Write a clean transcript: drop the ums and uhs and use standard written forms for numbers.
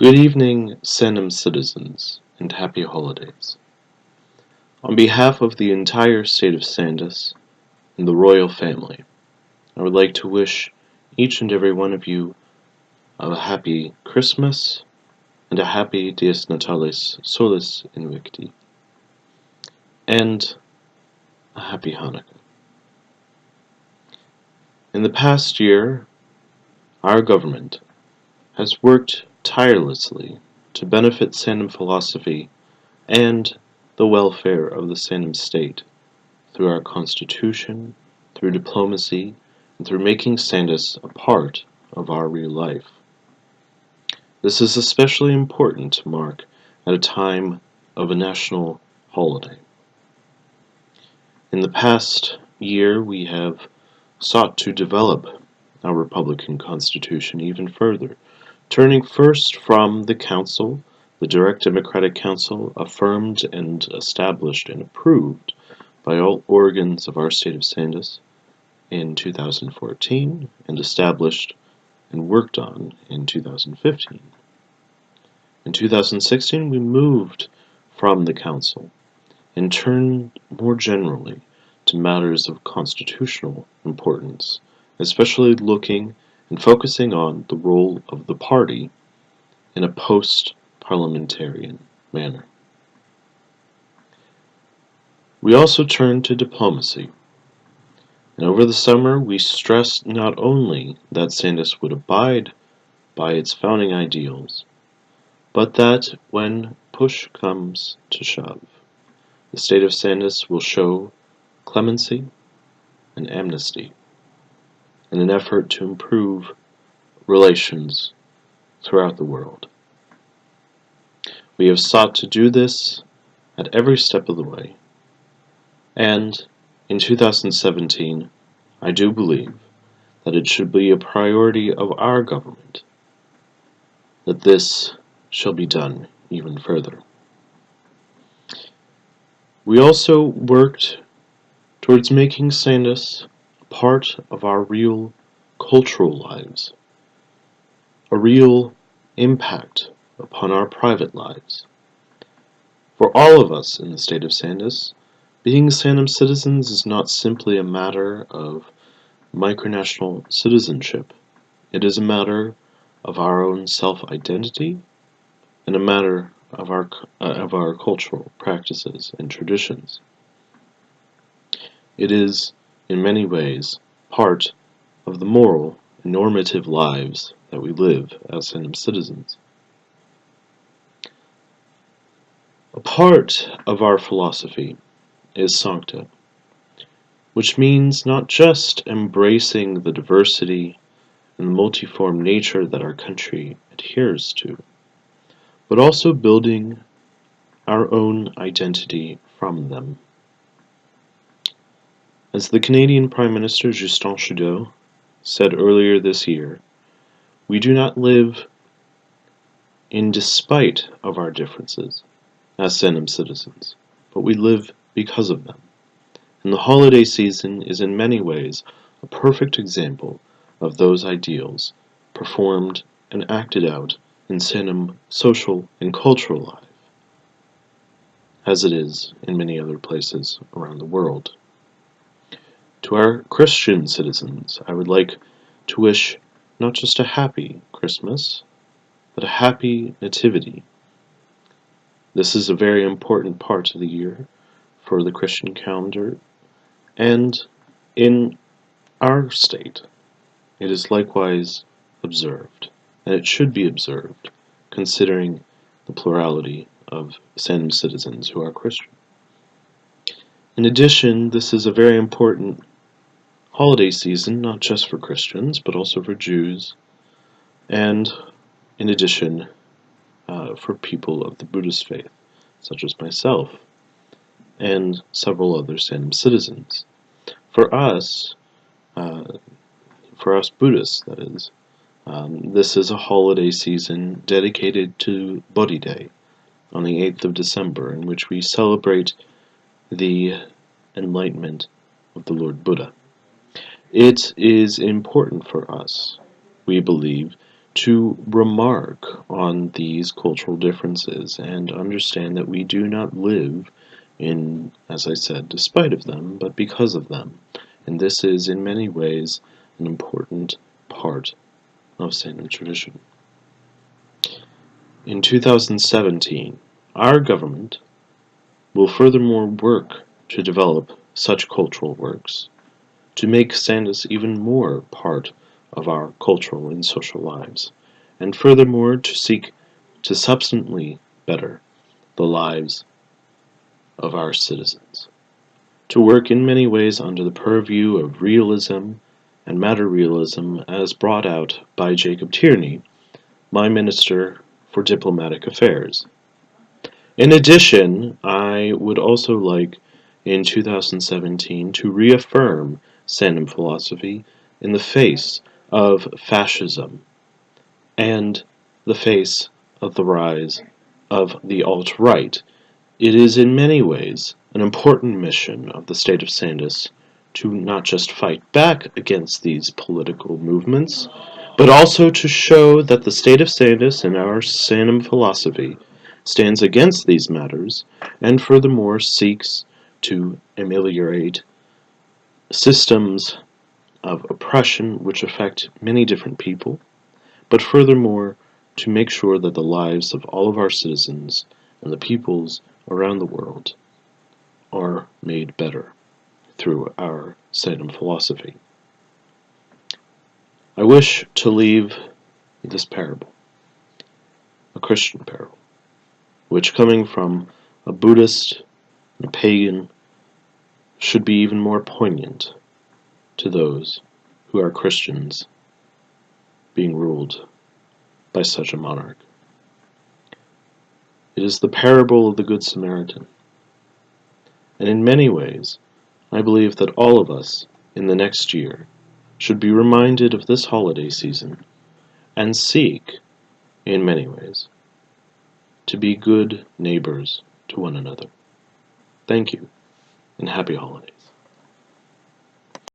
Good evening, Sandum citizens, and happy holidays. On behalf of the entire State of Sandus and the royal family, I would like to wish each and every one of you a happy Christmas and a happy Dies Natalis Solis Invicti, and a happy Hanukkah. In the past year, our government has worked tirelessly to benefit Sandum philosophy and the welfare of the Sandum state through our constitution, through diplomacy, and through making Sandus a part of our real life. This is especially important to mark at a time of a national holiday. In the past year, we have sought to develop our Republican Constitution even further, turning first from the Council, the direct democratic council, affirmed and established and approved by all organs of our State of Sandus in 2014 and established and worked on in 2015. In 2016, we moved from the Council and turned more generally to matters of constitutional importance, especially looking and focusing on the role of the party in a post-parliamentarian manner. We also turned to diplomacy, and over the summer we stressed not only that Sandus would abide by its founding ideals, but that when push comes to shove, the State of Sandus will show clemency and amnesty in an effort to improve relations throughout the world. We have sought to do this at every step of the way, and in 2017, I do believe that it should be a priority of our government that this shall be done even further. We also worked towards making Sandus part of our real cultural lives, a real impact upon our private lives. For all of us in the State of Sandus, being Sandum citizens is not simply a matter of micronational citizenship. It is a matter of our own self-identity and a matter of our cultural practices and traditions. It is, in many ways, part of the moral and normative lives that we live as Sandum citizens. A part of our philosophy is Sancta, which means not just embracing the diversity and the multiform nature that our country adheres to, but also building our own identity from them. As the Canadian Prime Minister Justin Trudeau said earlier this year, we do not live in despite of our differences as Sandum citizens, but we live because of them. And the holiday season is in many ways a perfect example of those ideals performed and acted out in Sandum social and cultural life, as it is in many other places around the world. To our Christian citizens, I would like to wish not just a happy Christmas, but a happy Nativity. This is a very important part of the year for the Christian calendar, and in our state, it is likewise observed, and it should be observed, considering the plurality of Sandum citizens who are Christian. In addition, this is a very important holiday season, not just for Christians, but also for Jews, and in addition, for people of the Buddhist faith, such as myself, and several other Sandum citizens. For us Buddhists, that is, this is a holiday season dedicated to Bodhi Day on the 8th of December, in which we celebrate the enlightenment of the Lord Buddha. It is important for us, we believe, to remark on these cultural differences and understand that we do not live in, as I said, despite of them, but because of them. And this is, in many ways, an important part of Sandum tradition. In 2017, our government will furthermore work to develop such cultural works, to make Sandus even more part of our cultural and social lives, and furthermore to seek to substantially better the lives of our citizens, to work in many ways under the purview of realism and matter realism as brought out by Jacob Tierney, my Minister for Diplomatic Affairs. In addition, I would also like in 2017 to reaffirm Sandum philosophy in the face of fascism and the face of the rise of the alt-right. It is in many ways an important mission of the State of Sandus to not just fight back against these political movements, but also to show that the State of Sandus and our Sandum philosophy stands against these matters, and furthermore seeks to ameliorate systems of oppression which affect many different people, but furthermore to make sure that the lives of all of our citizens and the peoples around the world are made better through our Sandum philosophy. I wish to leave this parable, a Christian parable, which coming from a Buddhist and a pagan should be even more poignant to those who are Christians being ruled by such a monarch. It is the parable of the Good Samaritan, and in many ways, I believe that all of us in the next year should be reminded of this holiday season and seek, in many ways, to be good neighbors to one another. Thank you, and happy holidays.